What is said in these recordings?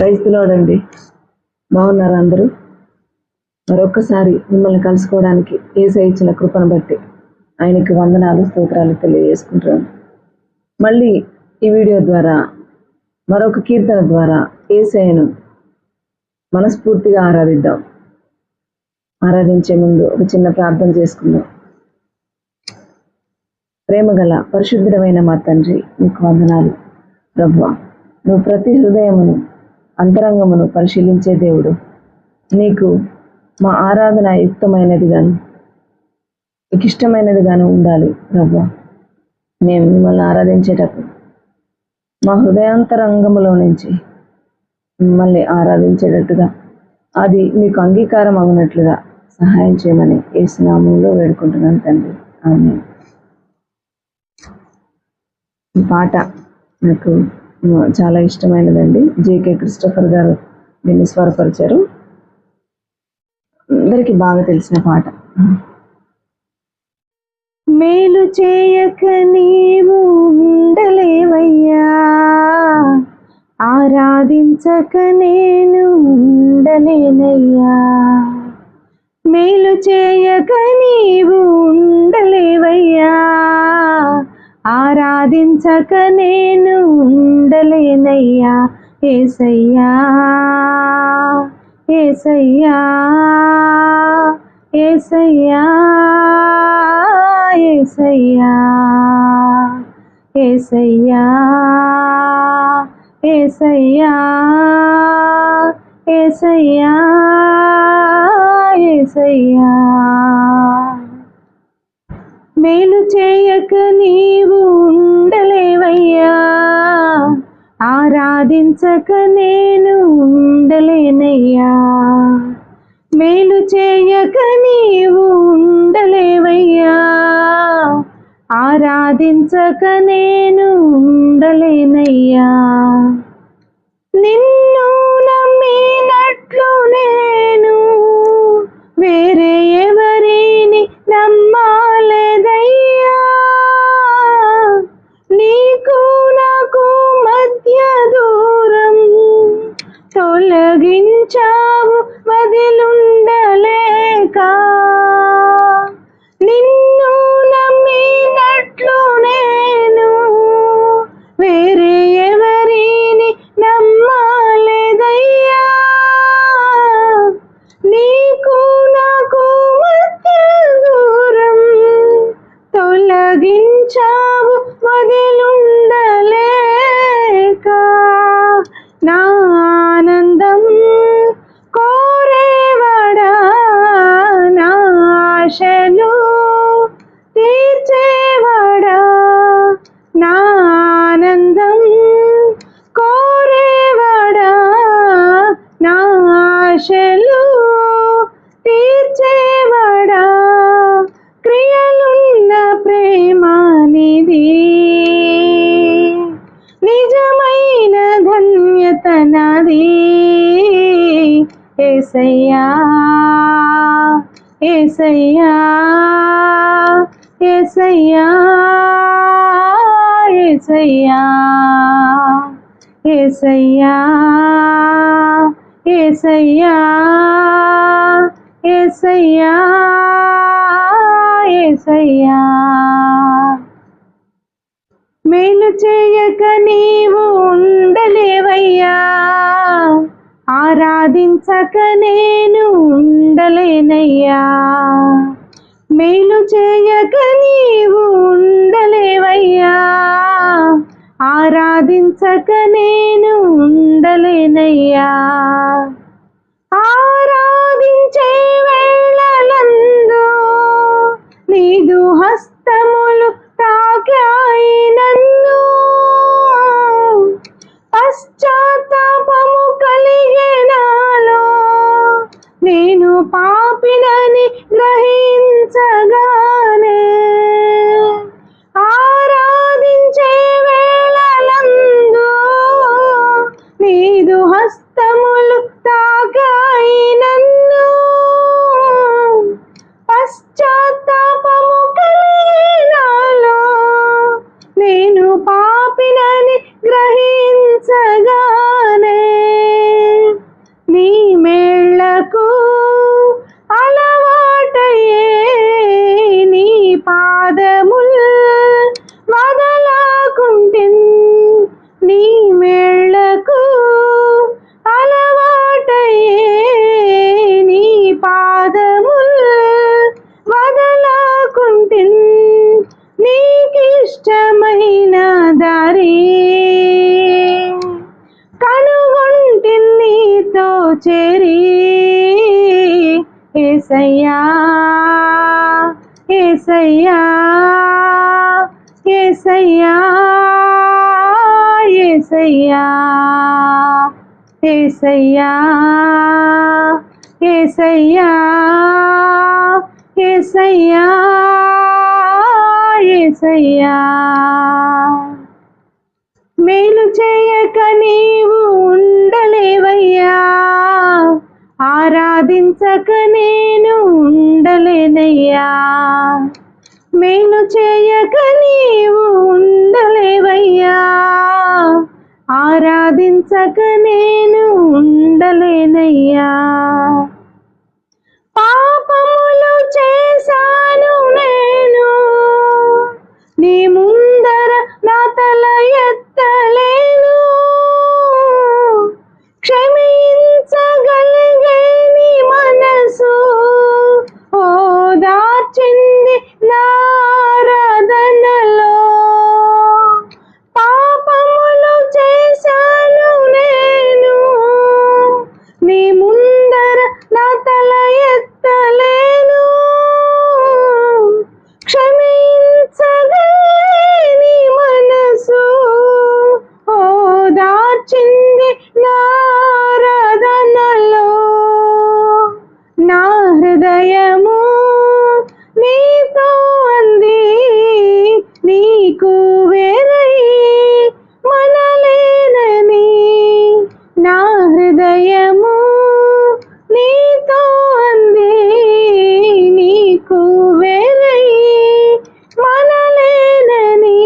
క్రైస్తులోడండి. బాగున్నారు అందరూ? మరొక్కసారి మిమ్మల్ని కలుసుకోవడానికి యేసయ్య ఇచ్చిన కృపను బట్టి ఆయనకి వందనాలు స్తోత్రాలు తెలియజేసుకుంటున్నాను. మళ్ళీ ఈ వీడియో ద్వారా మరొక కీర్తన ద్వారా యేసయ్యను మనస్ఫూర్తిగా ఆరాధిద్దాం. ఆరాధించే ముందు ఒక చిన్న ప్రార్థన చేసుకుందాం. ప్రేమగల పరిశుద్ధమైన మా తండ్రి, నీకు వందనాలు ప్రభువా. నువ్వు ప్రతి హృదయమును అంతరంగమును పరిశీలించే దేవుడు. నీకు మా ఆరాధన యుక్తమైనది గాను నీకు ఇష్టమైనది గాను ఉండాలి ప్రభువా. మేము మిమ్మల్ని ఆరాధించేటప్పుడు మా హృదయాంతరంగములో నుంచి మిమ్మల్ని ఆరాధించేటట్టుగా అది మీకు అంగీకారం అవునట్లుగా సహాయం చేయమని యేసు నామములో వేడుకుంటున్నాను తండ్రి. ఆమేన్. ఈ పాట నాకు చాలా ఇష్టమైనదండి. జేకే క్రిస్టోఫర్ గారు దీన్ని స్వరపరిచారు. అందరికీ బాగా తెలిసిన పాట. మేలు చేయక నీవు ఉండలేవయ్యా, ఆరాధించక నేను ఉండలేనయ్యా. మేలు చేయక నీవు ఉండలేవయ్యా, ఆరాధించక నేను ఉండలేనయ్యా. యేసయ్యా యేసయ్యా యేసయ్యా యేసయ్యా యేసయ్యా యేసయ్యా యేసయ్యా యేసయ్యా. మేలు చేయక నీవు ఉండలేవయ్యా, ఆరాధించక నేను ఉండలేనయ్యా. మేలు చేయక నీవు ఉండలేవయ్యా, ఆరాధించక నేను ఉండలేనయ్యా. నిన్ను నమ్మినట్లు నేను వేరే ఎవరిని నమ్మాలేదయ్యా. నీకు నాకు మధ్య దూరం తొలగించావు వదిలుండలేక. నిన్ను నమ్మినట్లు నేను వేరే ఎవరిని నమ్మాలేదయ్యా. నీకు నాకు మధ్య దూరం తొలగించావు వదిలుండలేక. నా ఆనందం కోరేవాడా, నా ఆశలు తీర్చేవాడా. నా ఆనందం కోరేవాడా, నా ఆశలు తీర్చేవాడా. క్రియలున్న ప్రేమ నిధి, నిజమైన ధన్యత నాది. యేసయ్యా యేసయ్యా యేసయ్యా యేసయ్యా యేసయ్యా యేసయ్యా యేసయ్యా యేసయ్యా. మేలు చేయక నీవు ఉండలేవయ్యా, ఆరాధించక నేను ఉండలేనయ్యా. మేలు చేయక నీవు ఉండలేవయ్యా, ఆరాధించక నేను ఉండలేనయ్యా. ఆరాధించే వేళలందు నీదు హస్తములు తాకాయి నన్ను. పశ్చాత్తాపము కలిగే నాలో నేను పాపినని గ్రహించగానే. ఆరాధించే వేళలందు నీదు హస్తములు తాకాయి నన్ను. పశ్చాత్తాపము కలిగే నాలో నేను పాపినని గ్రహించగానే. నీలో చేరి యేసయ్యా యేసయ్యా యేసయ్యా యేసయ్యా యేసయ్యా యేసయ్యా యేసయ్యా యేసయ్యా మేలు చేయక నీవు ఉండలేవయ్యా, ఆరాధించక నేను ఉండలేనయ్యా. మేలు చేయక నీవు ఉండలేవయ్యా, ఆరాధించక నేను ఉండలేనయ్యా. పాపములు చేశాను నేను, నీ ముందర నా తల ఎత్తలేను. క్షమించగలిగే నీ మనసు ఓదార్చింది నారాధనలో. పాపములు చేశాను నేను, నీ ముందర నా తల ఎత్తలేను. క్షమించగలేని మనసు ఓదార్చింది నారాధనలో. నా హృదయము నీతో అంది, నీకు వేరై మనలేనని. నా హృదయము నీతో అంది, నీకు వేరై మనలేనని.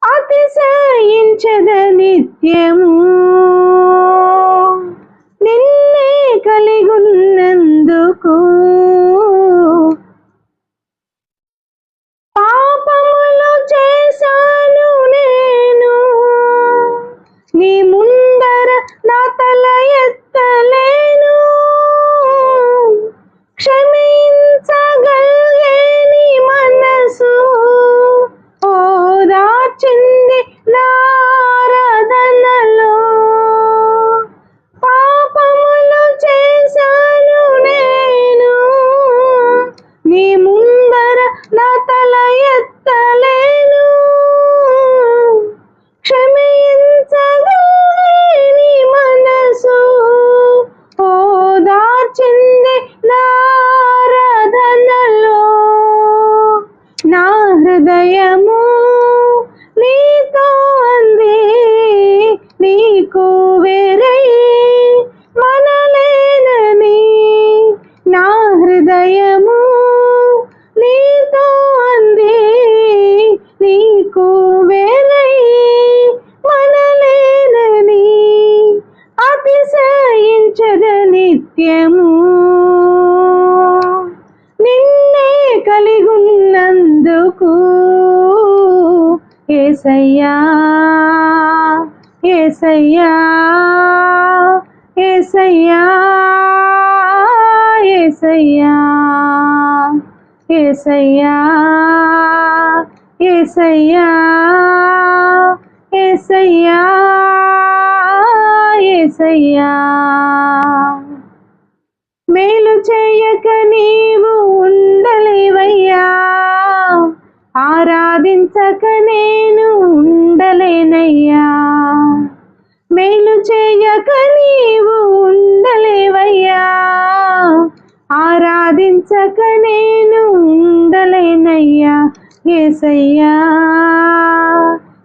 అతిశయించద నిత్యము, నిన్నే కలిగున్నందుకు. పాపములు చేశాను నేను, నీ ముందర నా తల ఎత్తలేను. క్షమించగలిగే నీ మనసు ఓదార్చింది నారాధనలో. పాపములు చేశాను నేను, నీ ముందర నా తల ఎత్తలేను. క్షమించగలిగే మనసు ఓదార్చింది నారాధనలో. నా హృదయము నీతో అంది, నీకు వేరై మనలేనని. నా హృదయము నీతో అంది, నీకు వేరై మనలేనని. అతిశయించద నిత్యము, నిన్నే కలిగున్నందుకు. యేసయ్యా యేసయ్యా యేసయ్యా యేసయ్యా యేసయ్యా యేసయ్యా యేసయ్యా యేసయ్యా. మేలు చేయక నీవు ఉండలేవయ్యా, ఆరాధించక నేను ఉండలేనయ్యా. మేలు చేయక నీవు ఉండలేవయ్యా, ఆరాధించక నేను ఉండలేనయ్యా. యేసయ్యా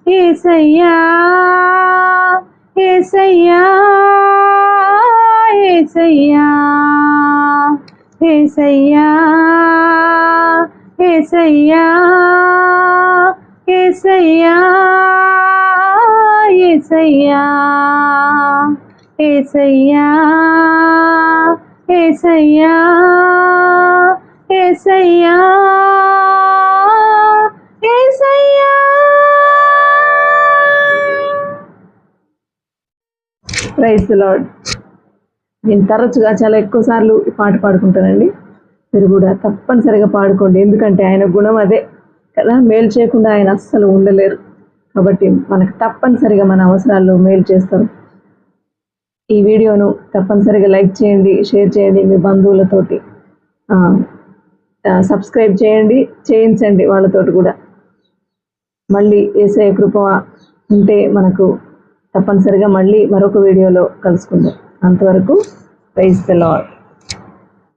యేసయ్యా యేసయ్యా యేసయ్యా యేసయ్యా యేసయ్యా యేసయ్యా యేసయ్యా యేసయ్యా యేసయ్యా యేసయ్యా యేసయ్యా. Praise the Lord. నేను తరచుగా చాలా ఎక్కువ సార్లు ఈ పాట పాడుకుంటానండి. మీరు కూడా తప్పనిసరిగా పాడుకోండి, ఎందుకంటే ఆయన గుణం అదే కదా. మేలు చేయకుండా ఆయన అస్సలు ఉండలేరు. కాబట్టి మనకు తప్పనిసరిగా మన అవసరాల్లో మేలు చేస్తారు. ఈ వీడియోను తప్పనిసరిగా లైక్ చేయండి, షేర్ చేయండి మీ బంధువులతోటి, సబ్స్క్రైబ్ చేయండి, చేయించండి వాళ్ళతోటి కూడా. మళ్ళీ యేసయ్య కృప ఉంటే మనకు తప్పనిసరిగా మళ్ళీ మరొక వీడియోలో కలుసుకుందాం. అంతవరకు ప్రైజ్ ది లార్డ్.